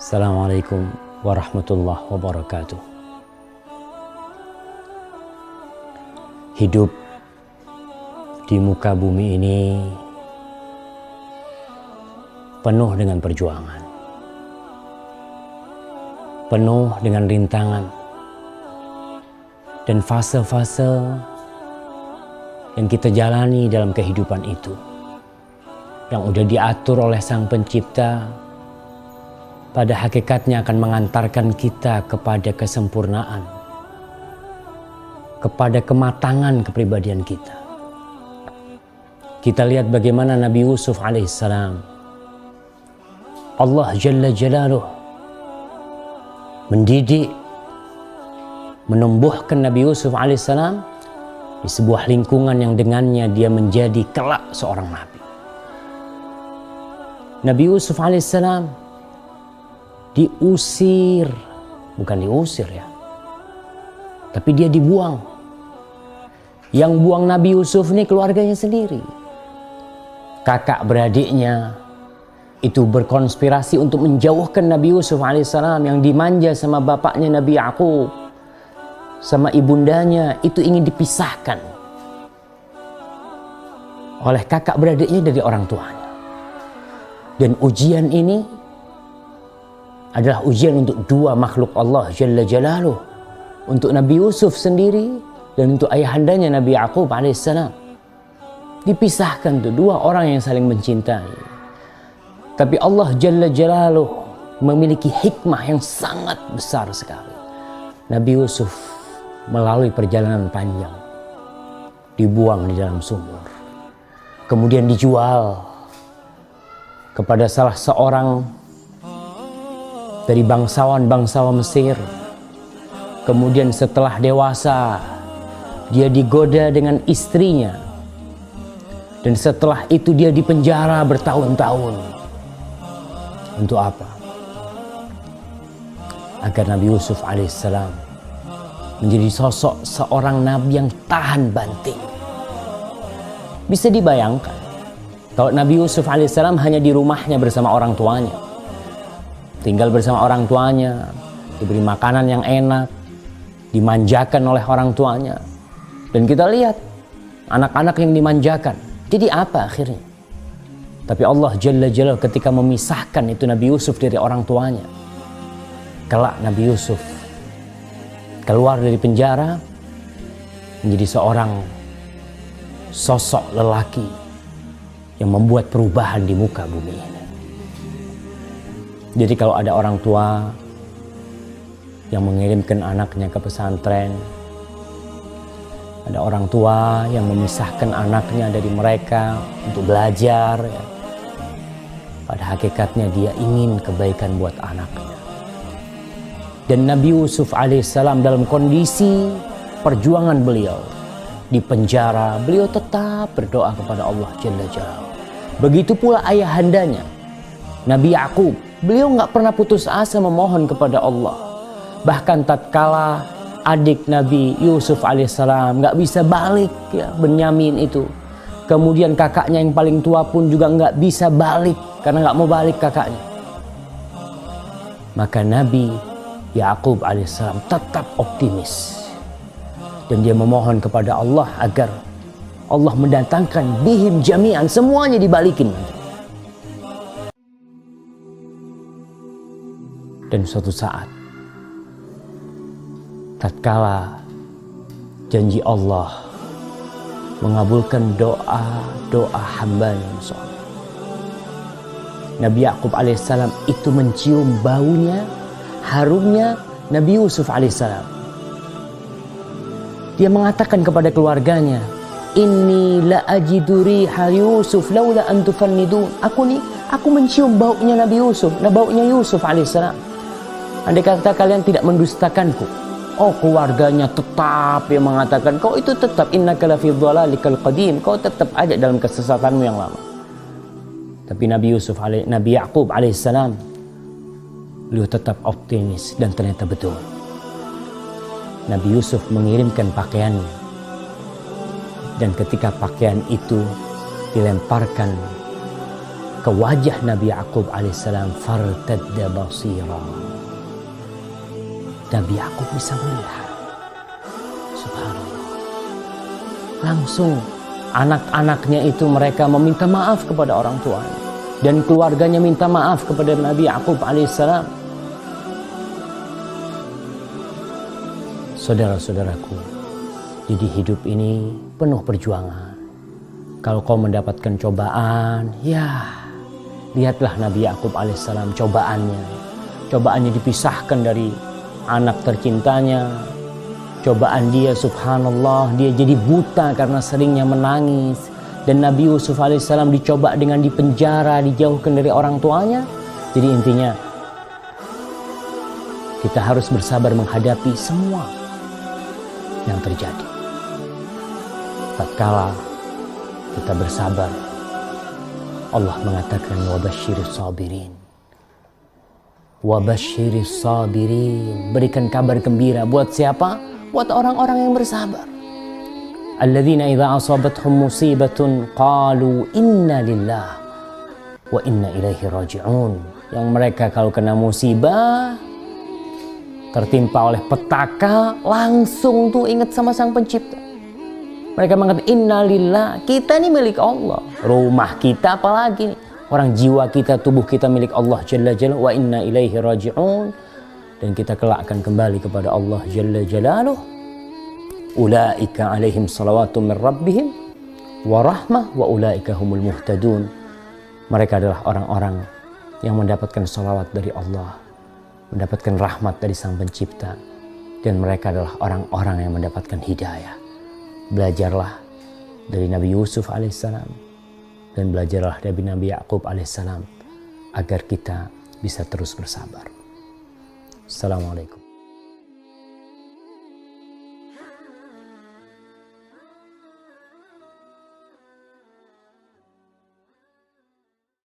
Assalamualaikum warahmatullahi wabarakatuh. Hidup di muka bumi ini penuh dengan perjuangan, penuh dengan rintangan dan fase-fase yang kita jalani dalam kehidupan itu, yang udah diatur oleh Sang Pencipta, pada hakikatnya akan mengantarkan kita kepada kesempurnaan, kepada kematangan kepribadian kita. Kita lihat bagaimana Nabi Yusuf alaihissalam, Allah Jalla Jalaluh mendidik, menumbuhkan Nabi Yusuf alaihissalam di sebuah lingkungan yang dengannya dia menjadi kelak seorang nabi. Nabi Yusuf alaihissalam diusir, bukan diusir ya, tapi dia dibuang. Yang buang Nabi Yusuf ini keluarganya sendiri. Kakak beradiknya itu berkonspirasi untuk menjauhkan Nabi Yusuf alaihissalam yang dimanja sama bapaknya Nabi Yaqub, sama ibundanya, itu ingin dipisahkan oleh kakak beradiknya dari orang tuanya. Dan ujian ini adalah ujian untuk dua makhluk Allah Jalla Jalaluh, untuk Nabi Yusuf sendiri dan untuk ayahandanya Nabi Yaqub alaihissalam. Dipisahkan tuh dua orang yang saling mencintai. Tapi Allah Jalla Jalaluh memiliki hikmah yang sangat besar sekali. Nabi Yusuf melalui perjalanan panjang dibuang di dalam sumur, kemudian dijual kepada salah seorang dari bangsawan-bangsawan Mesir. Kemudian setelah dewasa dia digoda dengan istrinya, dan setelah itu dia dipenjara bertahun-tahun. Untuk apa? Agar Nabi Yusuf alaihissalam menjadi sosok seorang nabi yang tahan banting. Bisa dibayangkan kalau Nabi Yusuf alaihissalam hanya di rumahnya bersama orang tuanya, tinggal bersama orang tuanya, diberi makanan yang enak, dimanjakan oleh orang tuanya. Dan kita lihat anak-anak yang dimanjakan, jadi apa akhirnya? Tapi Allah Jalla Jalaluh ketika memisahkan itu Nabi Yusuf dari orang tuanya, kelak Nabi Yusuf keluar dari penjara menjadi seorang sosok lelaki yang membuat perubahan di muka bumi ini. Jadi kalau ada orang tua yang mengirimkan anaknya ke pesantren, ada orang tua yang memisahkan anaknya dari mereka untuk belajar, ya, pada hakikatnya dia ingin kebaikan buat anaknya. Dan Nabi Yusuf alaihissalam dalam kondisi perjuangan beliau di penjara, beliau tetap berdoa kepada Allah Jalla Jalaluh. Begitu pula ayahandanya Nabi Yaqub, beliau nggak pernah putus asa memohon kepada Allah. Bahkan tatkala adik Nabi Yusuf alaihissalam nggak bisa balik, ya, Benyamin itu, kemudian kakaknya yang paling tua pun juga nggak bisa balik karena nggak mau balik kakaknya, maka Nabi Yaqub alaihissalam tetap optimis dan dia memohon kepada Allah agar Allah mendatangkan bihim jami'an, semuanya dibalikin. Dan suatu saat tatkala janji Allah mengabulkan doa hamba yang soleh, Nabi Yaqub alaihissalam itu mencium baunya, harumnya Nabi Yusuf alaihissalam. Dia mengatakan kepada keluarganya, inni la ajidu riha Yusuf laula an tufannidun. Aku mencium baunya Nabi Yusuf, baunya Yusuf alaihissalam. Andai kata kalian tidak mendustakanku. Oh, keluarganya tetap yang mengatakan, kau itu tetap innaka lafi dhalalikal qadim, kau tetap ada dalam kesesatanmu yang lama. Tapi Nabi Yaqub alaihissalam, beliau tetap optimis dan ternyata betul. Nabi Yusuf mengirimkan pakaiannya, dan ketika pakaian itu dilemparkan ke wajah Nabi Yaqub alaihissalam, fartadda basira. Nabi Yaqub bisa melihat. Subhanallah. Langsung anak-anaknya itu mereka meminta maaf kepada orang tuanya, dan keluarganya minta maaf kepada Nabi Yaqub alaihissalam. Saudara-saudaraku, jadi hidup ini penuh perjuangan. Kalau kau mendapatkan cobaan, ya lihatlah Nabi Yaqub alaihissalam cobaannya. Cobaannya dipisahkan dari anak tercintanya. Cobaan dia, subhanallah, dia jadi buta karena seringnya menangis. Dan Nabi Yusuf alaihissalam dicoba dengan dipenjara, dijauhkan dari orang tuanya. Jadi intinya, kita harus bersabar menghadapi semua yang terjadi. Tatkala kita bersabar, Allah mengatakan wabasyiris sabirin. Wabasyiris sabirin, berikan kabar gembira buat siapa? Buat orang-orang yang bersabar. Alladzina idza asabathum musibatun qalu inna lillah wa inna ilaihi raji'un. Yang mereka kalau kena musibah, tertimpa oleh petaka, langsung tuh ingat sama Sang Pencipta. Mereka mengatakan innalillah, kita ini milik Allah. Rumah kita apalagi nih. Orang jiwa kita, tubuh kita milik Allah Jalla Jalla, wa inna ilaihi raji'un. Dan kita kelak akan kembali kepada Allah Jalla Jalaluh. Ulaika alaihim salawatu min rabbihim wa rahmah wa ulaika humul muhtadun. Mereka adalah orang-orang yang mendapatkan salawat dari Allah, mendapatkan rahmat dari Sang Pencipta, dan mereka adalah orang-orang yang mendapatkan hidayah. Belajarlah dari Nabi Yusuf alaihissalam dan belajarlah dari Nabi Yaqub alaihissalam agar kita bisa terus bersabar. Assalamualaikum.